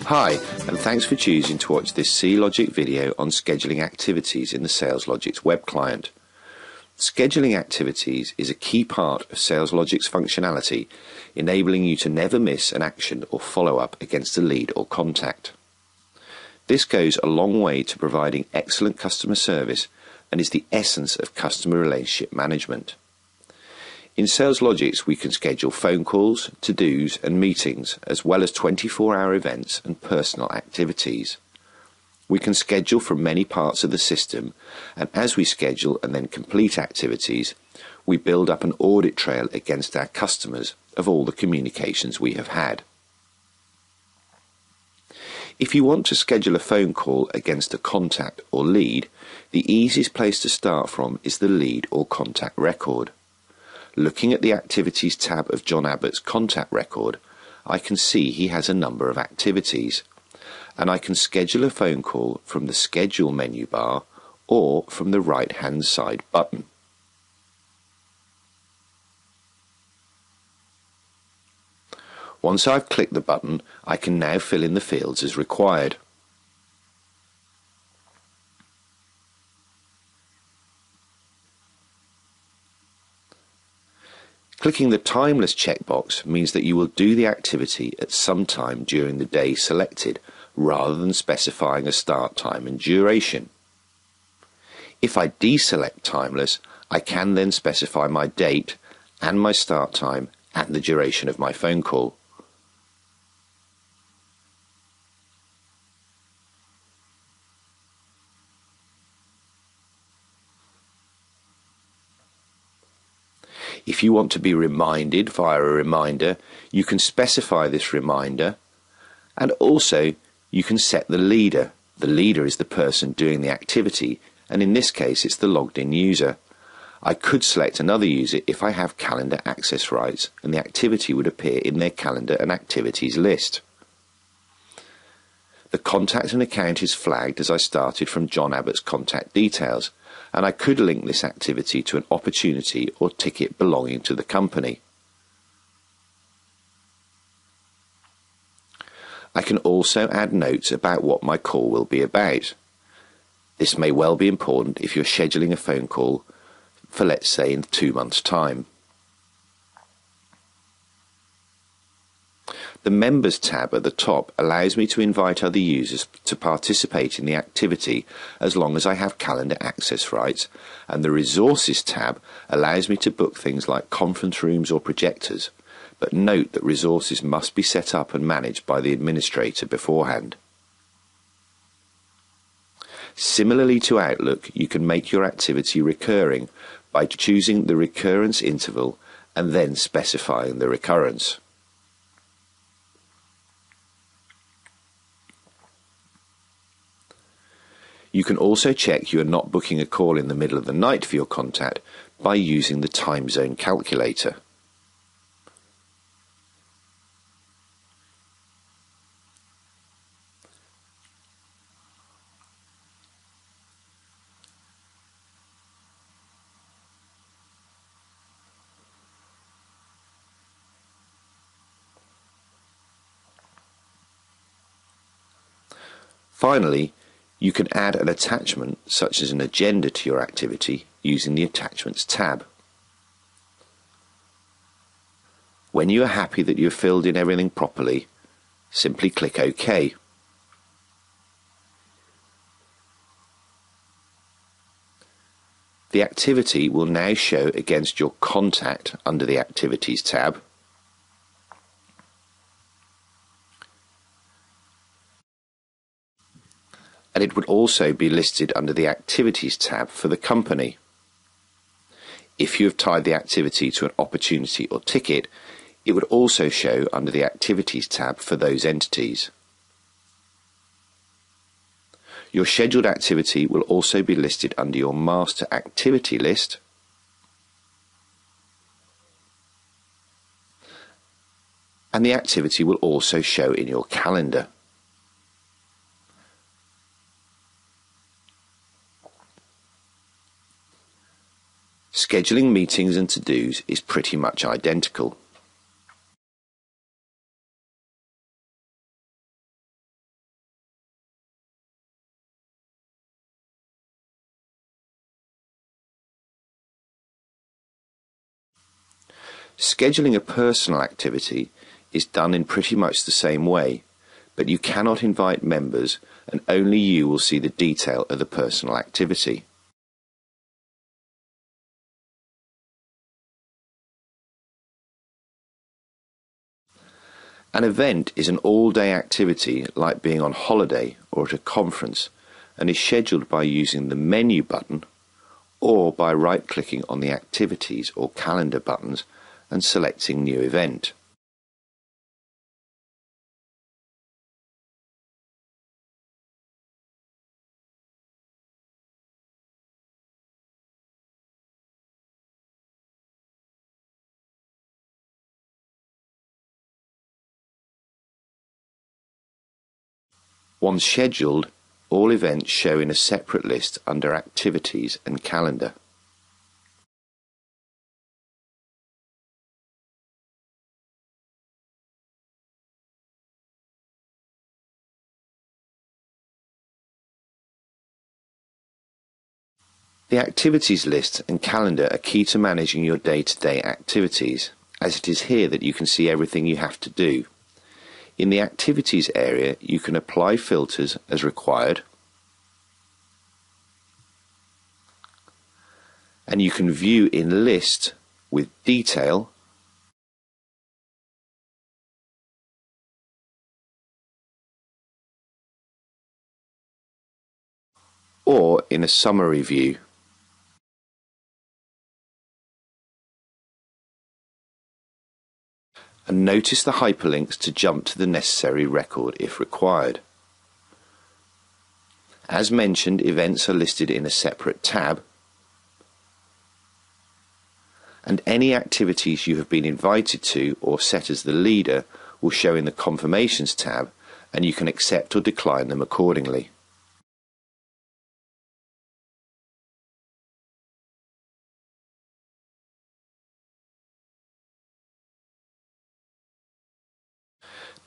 Hi, and thanks for choosing to watch this Saleslogix video on scheduling activities in the Saleslogix web client. Scheduling activities is a key part of Saleslogix functionality, enabling you to never miss an action or follow-up against a lead or contact. This goes a long way to providing excellent customer service and is the essence of customer relationship management. In Saleslogix, we can schedule phone calls, to-dos and meetings, as well as 24-hour events and personal activities. We can schedule from many parts of the system, and as we schedule and then complete activities, we build up an audit trail against our customers of all the communications we have had. If you want to schedule a phone call against a contact or lead, the easiest place to start from is the lead or contact record. Looking at the Activities tab of John Abbott's contact record, I can see he has a number of activities, and I can schedule a phone call from the Schedule menu bar or from the right-hand side button. Once I've clicked the button, I can now fill in the fields as required. Clicking the Timeless checkbox means that you will do the activity at some time during the day selected, rather than specifying a start time and duration. If I deselect Timeless, I can then specify my date and my start time and the duration of my phone call. If you want to be reminded via a reminder, you can specify this reminder, and also you can set the leader. The leader is the person doing the activity, and in this case it's the logged in user. I could select another user if I have calendar access rights, and the activity would appear in their calendar and activities list. The contact and account is flagged as I started from John Abbott's contact details, and I could link this activity to an opportunity or ticket belonging to the company. I can also add notes about what my call will be about. This may well be important if you're scheduling a phone call for, let's say, in 2 months' time. The Members tab at the top allows me to invite other users to participate in the activity as long as I have calendar access rights, and the Resources tab allows me to book things like conference rooms or projectors, but note that resources must be set up and managed by the administrator beforehand. Similarly to Outlook, you can make your activity recurring by choosing the recurrence interval and then specifying the recurrence. You can also check you are not booking a call in the middle of the night for your contact by using the time zone calculator. Finally, you can add an attachment such as an agenda to your activity using the Attachments tab. When you are happy that you have filled in everything properly, simply click OK. The activity will now show against your contact under the Activities tab, and it would also be listed under the Activities tab for the company. If you have tied the activity to an opportunity or ticket, it would also show under the Activities tab for those entities. Your scheduled activity will also be listed under your master activity list, and the activity will also show in your calendar. Scheduling meetings and to-dos is pretty much identical. Scheduling a personal activity is done in pretty much the same way, but you cannot invite members and only you will see the detail of the personal activity. An event is an all-day activity like being on holiday or at a conference and is scheduled by using the menu button or by right-clicking on the activities or calendar buttons and selecting New Event. Once scheduled, all events show in a separate list under Activities and Calendar. The activities list and calendar are key to managing your day-to-day activities, as it is here that you can see everything you have to do. In the activities area, you can apply filters as required, and you can view in list with detail, or in a summary view. And notice the hyperlinks to jump to the necessary record if required. As mentioned, events are listed in a separate tab, and any activities you have been invited to or set as the leader will show in the Confirmations tab, and you can accept or decline them accordingly.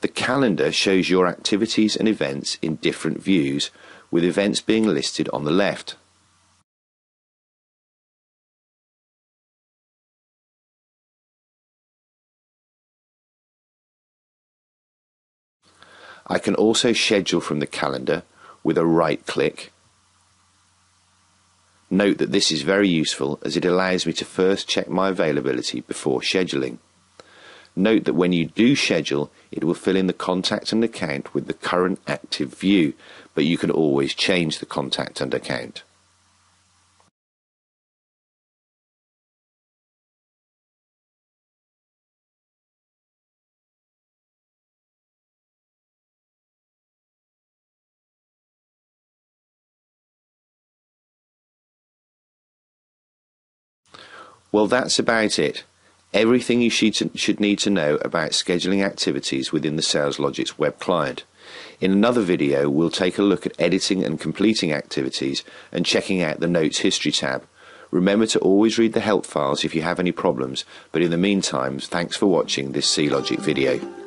The calendar shows your activities and events in different views, with events being listed on the left. I can also schedule from the calendar with a right click. Note that this is very useful as it allows me to first check my availability before scheduling. Note that when you do schedule, it will fill in the contact and account with the current active view, but you can always change the contact and account. Well, that's about it. Everything you should need to know about scheduling activities within the Saleslogix web client. In another video, we'll take a look at editing and completing activities and checking out the Notes History tab. Remember to always read the help files if you have any problems, but in the meantime, thanks for watching this Saleslogix video.